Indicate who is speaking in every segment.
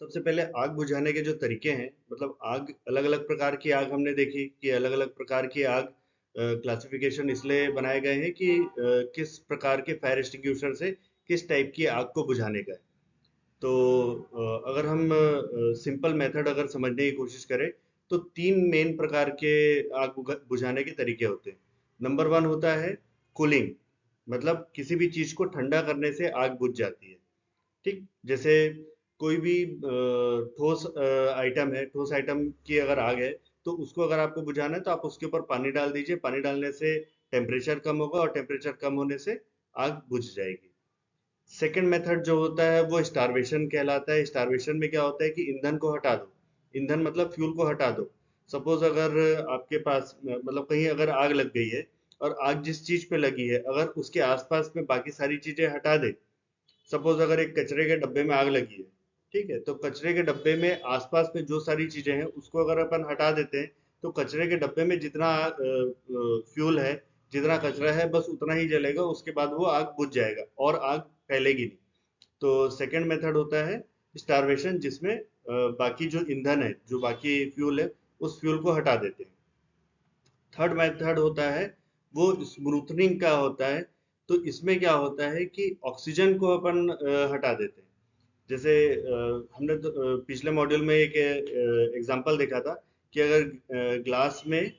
Speaker 1: सबसे पहले आग बुझाने के जो तरीके हैं, मतलब आग अलग अलग प्रकार की आग हमने देखी कि अलग अलग प्रकार की आग क्लासिफिकेशन इसलिए बनाए गए हैं कि किस प्रकार के फायर एक्सटिंग्विशर से किस टाइप की आग को बुझाने का है। तो अगर हम सिंपल मेथड अगर समझने की कोशिश करें तो तीन मेन प्रकार के आग बुझाने के तरीके होते हैं। नंबर वन होता है कूलिंग, मतलब किसी भी चीज को ठंडा करने से आग बुझ जाती है। ठीक, जैसे कोई भी ठोस आइटम है, ठोस आइटम की अगर आग है तो उसको अगर आपको बुझाना है तो आप उसके ऊपर पानी डाल दीजिए। पानी डालने से टेम्परेचर कम होगा और टेम्परेचर कम होने से आग बुझ जाएगी। सेकंड मेथड जो होता है वो स्टारवेशन कहलाता है। स्टारवेशन में क्या होता है कि ईंधन को हटा दो। ईंधन मतलब फ्यूल को हटा दो। सपोज अगर आपके पास मतलब कहीं अगर आग लग गई है और आग जिस चीज पे लगी है अगर उसके आसपास में बाकी सारी चीजें हटा दे। सपोज अगर एक कचरे के डब्बे में आग लगी है, ठीक है, तो कचरे के डब्बे में आसपास में जो सारी चीजें हैं उसको अगर अपन हटा देते हैं तो कचरे के डब्बे में जितना फ्यूल है, जितना कचरा है, बस उतना ही जलेगा। उसके बाद वो आग बुझ जाएगा और आग फैलेगी नहीं। तो सेकंड मेथड होता है स्टारवेशन, जिसमें बाकी जो ईंधन है, जो बाकी फ्यूल है, उस फ्यूल को हटा देते हैं। थर्ड मेथड होता है वो स्मूथनिंग का होता है। तो इसमें क्या होता है कि ऑक्सीजन को अपन हटा देते हैं। जैसे हमने तो, पिछले मॉड्यूल में एक एग्जांपल देखा था कि अगर ग्लास में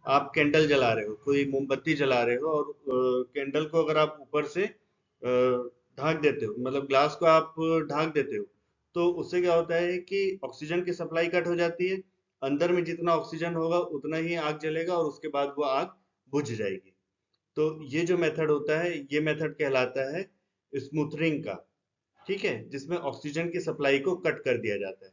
Speaker 1: आप कैंडल जला रहे हो, कोई मोमबत्ती जला रहे हो और कैंडल को अगर आप ऊपर से ढाक देते हो, मतलब ग्लास को आप ढाक देते हो, तो उससे क्या होता है कि ऑक्सीजन की सप्लाई कट हो जाती है। अंदर में जितना ऑक्सीजन होगा उतना ही आग जलेगा और उसके बाद वो आग बुझ जाएगी। तो ये जो मेथड होता है ये मेथड कहलाता है स्मूथनिंग का। ठीक है, जिसमें ऑक्सीजन की सप्लाई को कट कर दिया जाता है।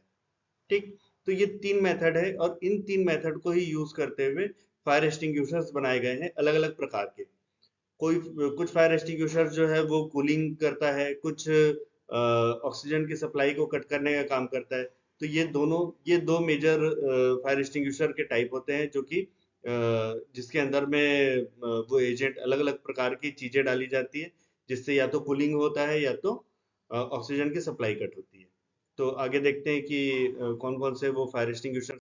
Speaker 1: ठीक, तो ये तीन मेथड है और इन तीन मेथड को ही यूज करते हुए फायर एक्सटिंग्विशर्स बनाए गए हैं अलग अलग प्रकार के। कोई कुछ फायर एक्सटिंग्विशर जो है वो कूलिंग करता है, कुछ ऑक्सीजन की सप्लाई को कट करने का काम करता है। तो ये दो मेजर फायर एक्सटिंग्विशर के टाइप होते हैं जो कि जिसके अंदर में वो एजेंट अलग अलग प्रकार की चीजें डाली जाती है, जिससे या तो कूलिंग होता है या तो ऑक्सीजन की सप्लाई कट होती है। तो आगे देखते हैं कि कौन कौन से वो फायर एक्सटिंग्विशर